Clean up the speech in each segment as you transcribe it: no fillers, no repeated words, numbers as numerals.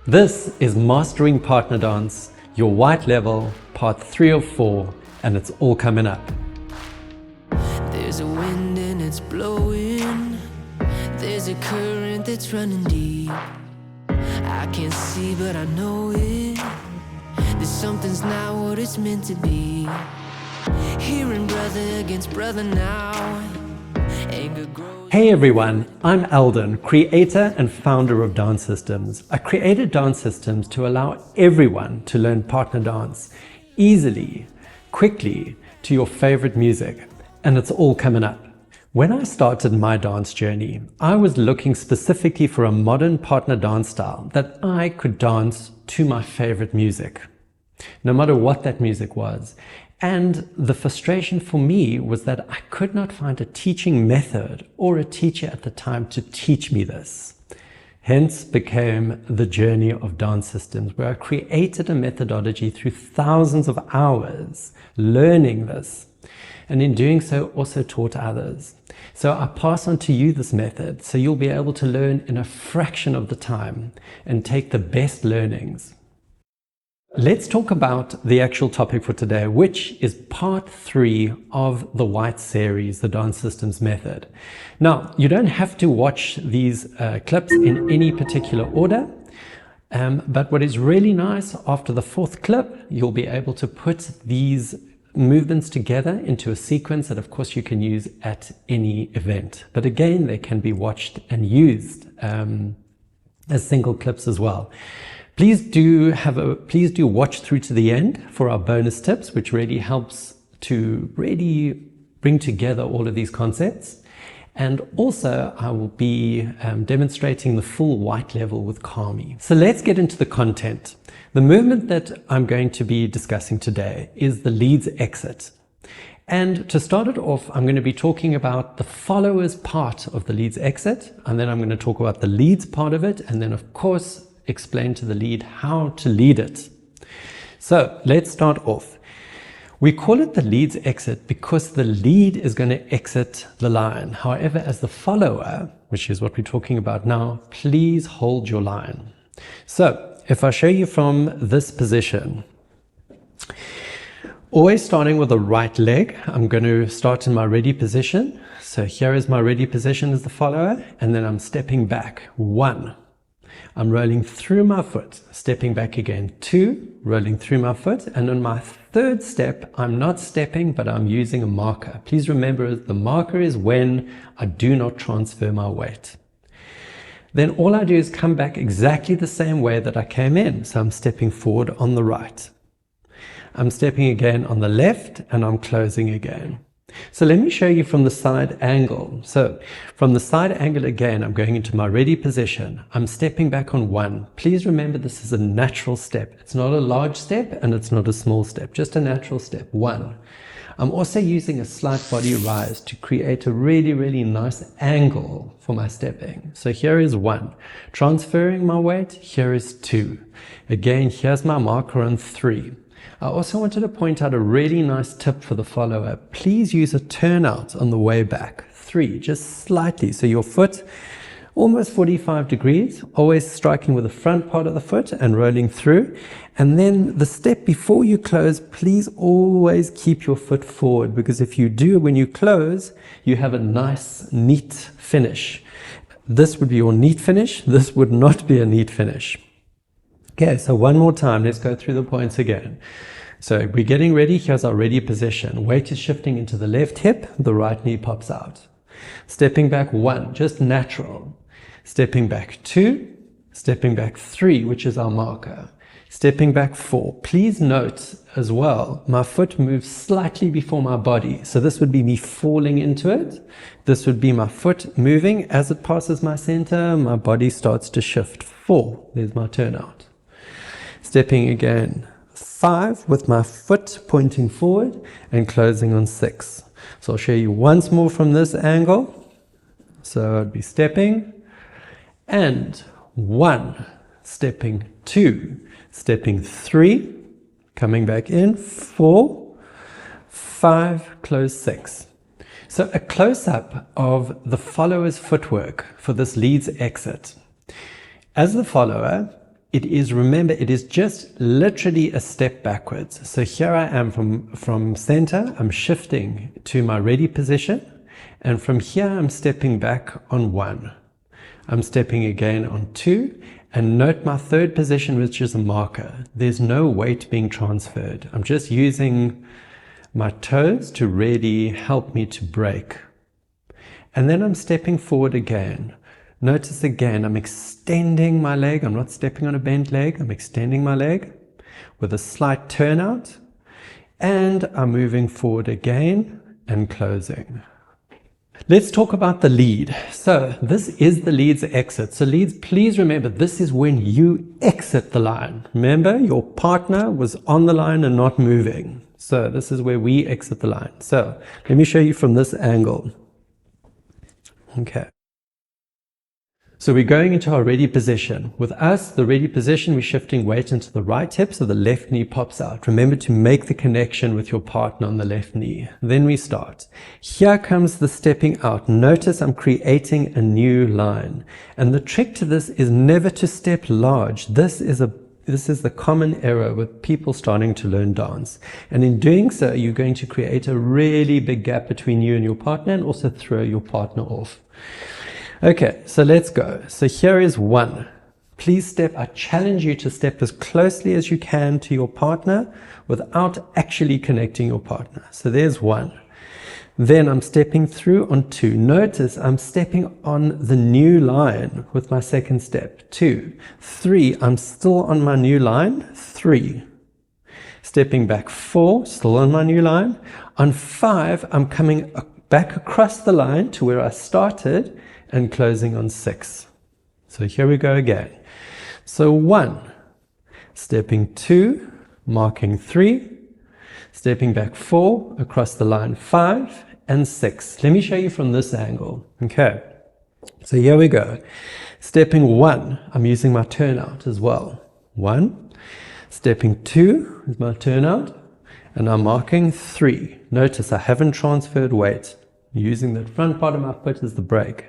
This is Mastering Partner Dance, your white level, part 3 of 4, and it's all coming up. There's a wind and it's blowing. There's a current that's running deep. I can't see but I know it. That something's not what it's meant to be. Hearing brother against brother now. Anger grows. Hey everyone, I'm Aldon, creator and founder of DanceSystems. I created DanceSystems to allow everyone to learn partner dance easily, quickly, to your favorite music. And it's all coming up. When I started my dance journey, I was looking specifically for a modern partner dance style that I could dance to my favorite music, no matter what that music was. And the frustration for me was that I could not find a teaching method or a teacher at the time to teach me this. Hence became the journey of DanceSystems, where I created a methodology through thousands of hours learning this. And in doing so, also taught others. So I pass on to you this method, so you'll be able to learn in a fraction of the time and take the best learnings. Let's talk about the actual topic for today, which is part 3 of the White series, the DanceSystems method. Now, you don't have to watch these clips in any particular order, but what is really nice, after the 4th clip, you'll be able to put these movements together into a sequence that of course you can use at any event. But again, they can be watched and used as single clips as well. Please do watch through to the end for our bonus tips, which really helps to really bring together all of these concepts. And also I will be demonstrating the full white level with Kami. So let's get into the content. The movement that I'm going to be discussing today is the leads exit. And to start it off, I'm going to be talking about the followers part of the leads exit, and then I'm going to talk about the leads part of it, and then of course explain to the lead how to lead it. So let's start off. We call it the leads exit because the lead is going to exit the line. However, as the follower, which is what we're talking about now, please hold your line. So if I show you from this position, always starting with the right leg, I'm going to start in my ready position. So here is my ready position as the follower, and then I'm stepping back. 1. I'm rolling through my foot, stepping back again. 2, rolling through my foot. And on my 3rd step, I'm not stepping, but I'm using a marker. Please remember, the marker is when I do not transfer my weight. Then all I do is come back exactly the same way that I came in. So I'm stepping forward on the right. I'm stepping again on the left, and I'm closing again. So let me show you from the side angle. So from the side angle again, I'm going into my ready position. I'm stepping back on 1. Please remember, this is a natural step. It's not a large step and it's not a small step, just a natural step. 1. I'm also using a slight body rise to create a really nice angle for my stepping. So here is 1. Transferring my weight, here is 2. Again, here's my marker on 3. I also wanted to point out a really nice tip for the follower. Please use a turnout on the way back. 3, just slightly. So your foot almost 45 degrees, always striking with the front part of the foot and rolling through. And then the step before you close, please always keep your foot forward, because if you do, when you close, you have a nice, neat finish. This would be your neat finish. This would not be a neat finish. Okay, so one more time, let's go through the points again. So we're getting ready. Here's our ready position. Weight is shifting into the left hip, the right knee pops out. Stepping back 1, just natural. Stepping back 2, stepping back 3, which is our marker. Stepping back 4. Please note as well, my foot moves slightly before my body. So this would be me falling into it. This would be my foot moving. As it passes my center, my body starts to shift. 4, there's my turnout. Stepping again 5 with my foot pointing forward and closing on 6. So I'll show you once more from this angle. So I'd be stepping and 1, stepping 2, stepping 3, coming back in 4, 5, close 6. So a close-up of the follower's footwork for this leads exit. As the follower, it is, remember, it is just literally a step backwards. So here I am from center, I'm shifting to my ready position. And from here, I'm stepping back on 1. I'm stepping again on 2. And note my third position, which is a marker. There's no weight being transferred. I'm just using my toes to really help me to break. And then I'm stepping forward again. Notice again, I'm extending my leg. I'm not stepping on a bent leg. I'm extending my leg with a slight turnout. And I'm moving forward again and closing. Let's talk about the lead. So this is the lead's exit. So leads, please remember, this is when you exit the line. Remember, your partner was on the line and not moving. So this is where we exit the line. So let me show you from this angle. Okay. So we're going into our ready position. With us, the ready position, we're shifting weight into the right hip so the left knee pops out. Remember to make the connection with your partner on the left knee. Then we start. Here comes the stepping out. Notice I'm creating a new line. And the trick to this is never to step large. This is the common error with people starting to learn dance. And in doing so, you're going to create a really big gap between you and your partner and also throw your partner off. Okay, so let's go. So here is 1. Please step. I challenge you to step as closely as you can to your partner without actually connecting your partner. So there's 1. Then I'm stepping through on 2. Notice I'm stepping on the new line with my second step. 2. 3. I'm still on my new line. 3. Stepping back. 4. Still on my new line. On 5, I'm coming back across the line to where I started and closing on 6. So here we go again. So 1, stepping 2, marking 3, stepping back 4, across the line 5, and 6. Let me show you from this angle. Okay, so here we go. Stepping 1, I'm using my turnout as well. 1, stepping 2 is my turnout, and I'm marking 3. Notice I haven't transferred weight. Using the front part of my foot as the brake.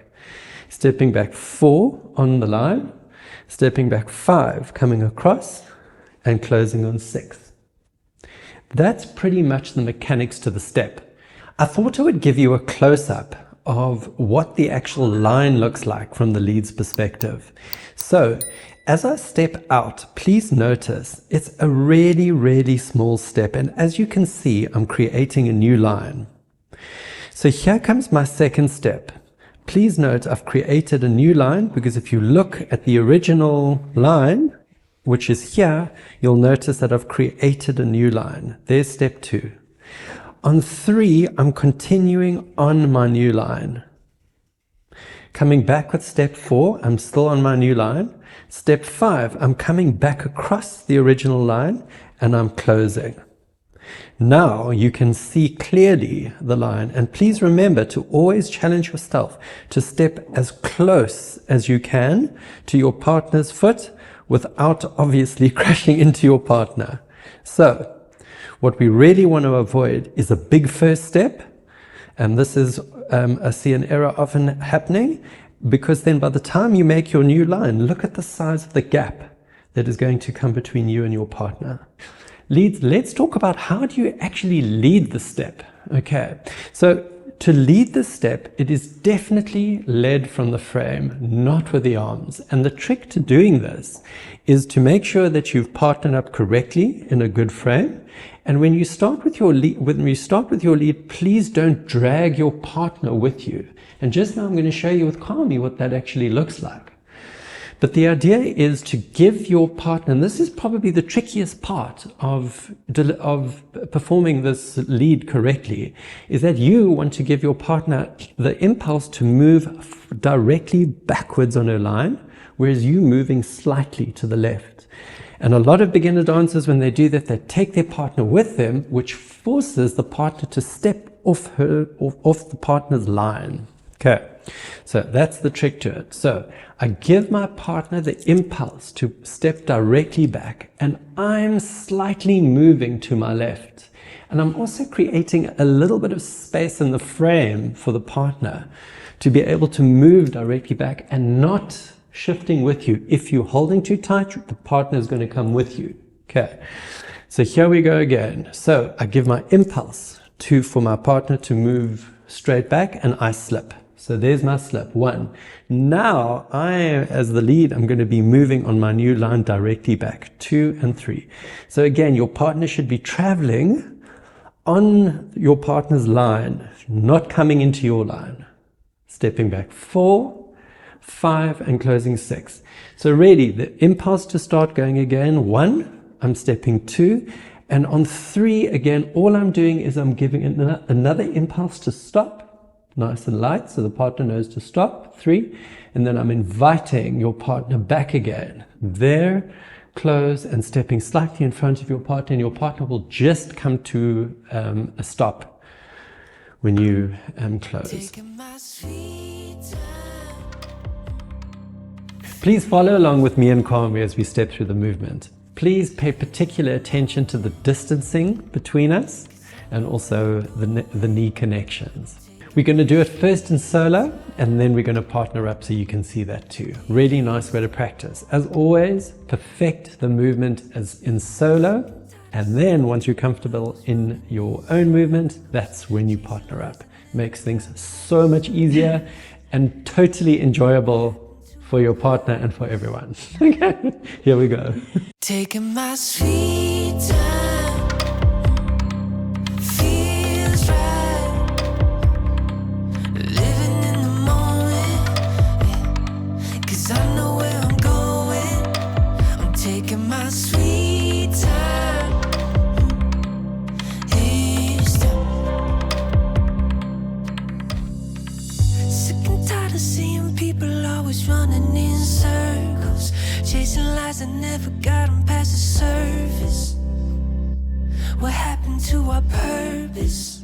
Stepping back 4 on the line, stepping back 5, coming across and closing on 6. That's pretty much the mechanics to the step. I thought I would give you a close-up of what the actual line looks like from the lead's perspective. So as I step out, please notice it's a really, really small step. And as you can see, I'm creating a new line. So here comes my second step. Please note I've created a new line because if you look at the original line, which is here, you'll notice that I've created a new line. There's step 2. On 3, I'm continuing on my new line. Coming back with step 4, I'm still on my new line. Step 5, I'm coming back across the original line and I'm closing. Now you can see clearly the line, and please remember to always challenge yourself to step as close as you can to your partner's foot without obviously crashing into your partner. So what we really want to avoid is a big first step, and this is I see an error often happening, because then by the time you make your new line, look at the size of the gap that is going to come between you and your partner. Leads, let's talk about how do you actually lead the step. Okay, so to lead the step, it is definitely led from the frame, not with the arms. And the trick to doing this is to make sure that you've partnered up correctly in a good frame. And when you start with your lead, please don't drag your partner with you. And just now I'm going to show you with Kwame what that actually looks like. But the idea is to give your partner, and this is probably the trickiest part of performing this lead correctly, is that you want to give your partner the impulse to move directly backwards on her line, whereas you moving slightly to the left. And a lot of beginner dancers, when they do that, they take their partner with them, which forces the partner to step off the partner's line. Okay, so that's the trick to it. So I give my partner the impulse to step directly back, and I'm slightly moving to my left. And I'm also creating a little bit of space in the frame for the partner to be able to move directly back and not shifting with you. If you're holding too tight, the partner is going to come with you. Okay, so here we go again. So I give my impulse for my partner to move straight back, and I slip. So there's my slip, 1. Now I, as the lead, I'm going to be moving on my new line directly back, 2 and 3. So again, your partner should be traveling on your partner's line, not coming into your line. Stepping back, 4, 5, and closing 6. So really, the impulse to start going again, 1, I'm stepping 2, and on 3, again, all I'm doing is I'm giving another impulse to stop, nice and light, so the partner knows to stop, 3, and then I'm inviting your partner back again. There, close, and stepping slightly in front of your partner, and your partner will just come to a stop when you close. Please follow along with me and Kwame as we step through the movement. Please pay particular attention to the distancing between us and also the knee connections. We're going to do it first in solo, and then we're going to partner up so you can see that too. Really nice way to practice. As always, perfect the movement as in solo, and then once you're comfortable in your own movement, that's when you partner up. Makes things so much easier and totally enjoyable for your partner and for everyone. Okay, here we go. Taking my sweet time, feels right, living in the moment, yeah. 'Cause I know where I'm going, I'm taking my sweet time, each time. Sick and tired of seeing people always running in circles, chasing lies that never got them past the surface. What happened to our purpose?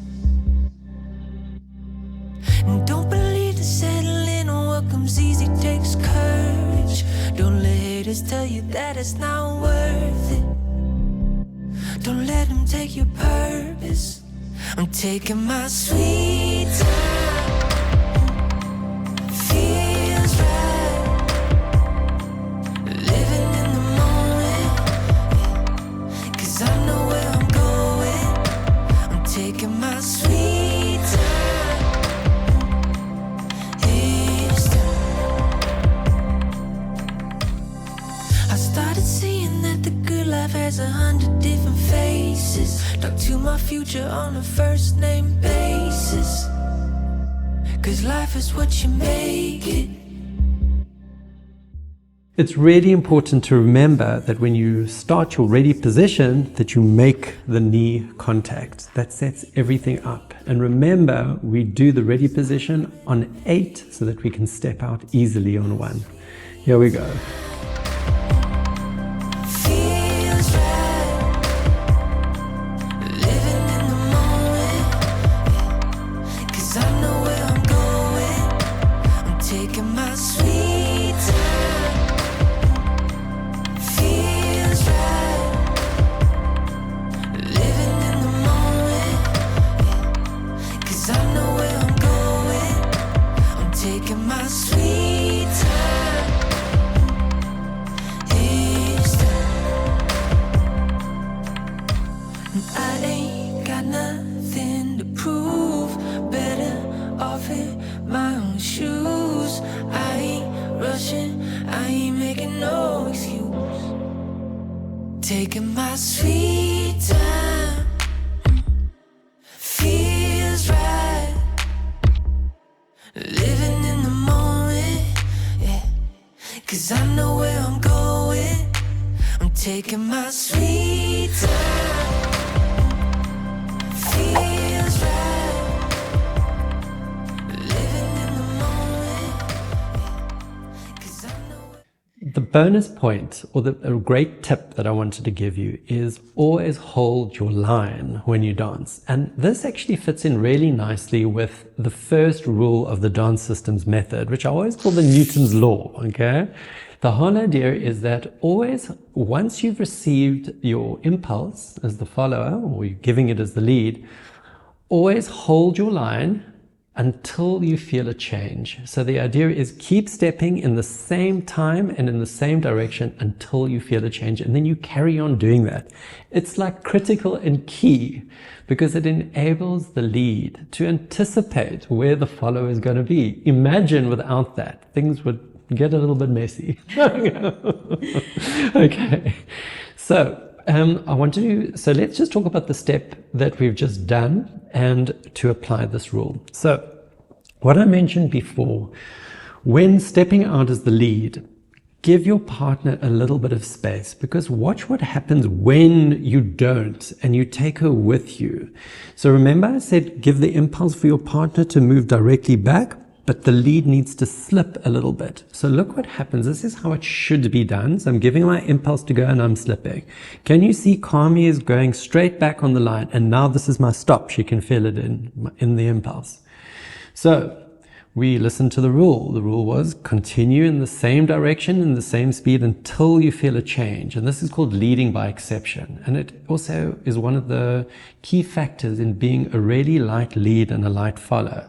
And don't believe the settling on what comes easy takes courage. Don't let haters tell you that it's not worth it. Don't let them take your purpose. I'm taking my sweet time, feels right, living in the moment, yeah. 'Cause I know where I'm going, I'm taking my sweet time, each time. I started seeing that the good life has 100 different faces. Talk to my future on a first name basis, 'cause life is what you make it. It's really important to remember that when you start your ready position, that you make the knee contact. That sets everything up. And remember, we do the ready position on 8 so that we can step out easily on 1. Here we go. Feels right, living in the moment, yeah. 'Cause I know where I'm going, I'm taking my sweet time. Feels right, living in the moment, yeah. 'Cause I know where I'm going, I'm taking my sweet time, each time. And I ain't got nothing to prove, better off in my own shoes. I ain't rushing, I ain't making no excuse. Taking my sweet time, feels right, living in the moment, yeah. 'Cause I know where I'm going, I'm taking my sweet time, feels right, living in the moment, yeah. 'Cause I know. The bonus point, or a great tip that I wanted to give you, is always hold your line when you dance. And this actually fits in really nicely with the first rule of the DanceSystems method, which I always call the Newton's law, okay? The whole idea is that always, once you've received your impulse as the follower, or you're giving it as the lead, always hold your line until you feel a change. So the idea is keep stepping in the same time and in the same direction until you feel a change, and then you carry on doing that. It's like critical and key because it enables the lead to anticipate where the follow is going to be. Imagine without that, things would get a little bit messy. Okay, so so let's just talk about the step that we've just done and to apply this rule. So what I mentioned before, when stepping out as the lead, give your partner a little bit of space, because watch what happens when you don't and you take her with you. So remember I said give the impulse for your partner to move directly back, but the lead needs to slip a little bit. So look what happens. This is how it should be done. So I'm giving my impulse to go and I'm slipping. Can you see Kami is going straight back on the line, and now this is my stop. She can feel it in the impulse. So we listened to the rule. The rule was continue in the same direction, in the same speed until you feel a change. And this is called leading by exception. And it also is one of the key factors in being a really light lead and a light follow.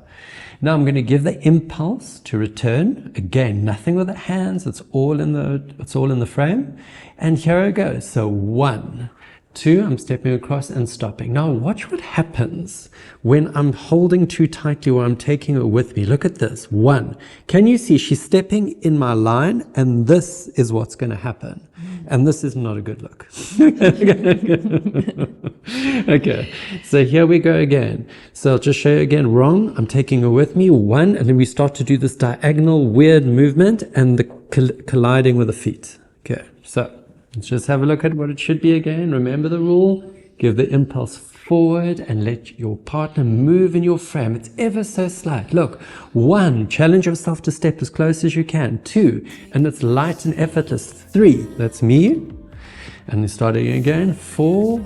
Now I'm going to give the impulse to return. Again, nothing with the hands. It's all in the frame. And here it goes. So 1, 2, I'm stepping across and stopping. Now watch what happens when I'm holding too tightly or I'm taking her with me. Look at this. 1. Can you see she's stepping in my line, and this is what's going to happen. And this is not a good look. Okay, so here we go again. So I'll just show you again. Wrong, I'm taking her with me. 1, and then we start to do this diagonal weird movement and the colliding with the feet. Okay, so let's just have a look at what it should be again. Remember the rule. Give the impulse forward and let your partner move in your frame. It's ever so slight. Look, 1, challenge yourself to step as close as you can. 2, and it's light and effortless. 3, that's me. And then starting again. 4,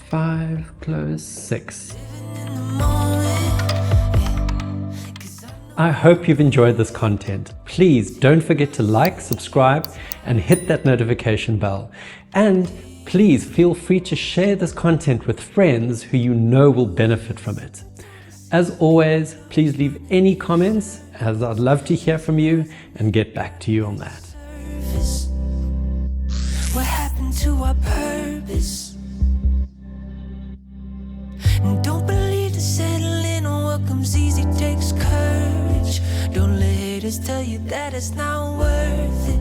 5, close, 6. I hope you've enjoyed this content. Please don't forget to like, subscribe, and hit that notification bell. And please feel free to share this content with friends who you know will benefit from it. As always, please leave any comments, as I'd love to hear from you and get back to you on that. What happened to our purpose? And don't believe the settling on what comes easy takes courage. Don't let haters tell you that it's not worth it.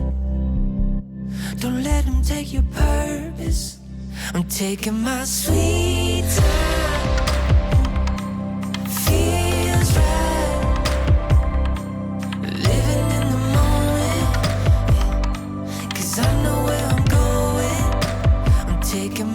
Don't let them take your purpose. I'm taking my sweet time. Feels right. Living in the moment. 'Cause I know where I'm going. I'm taking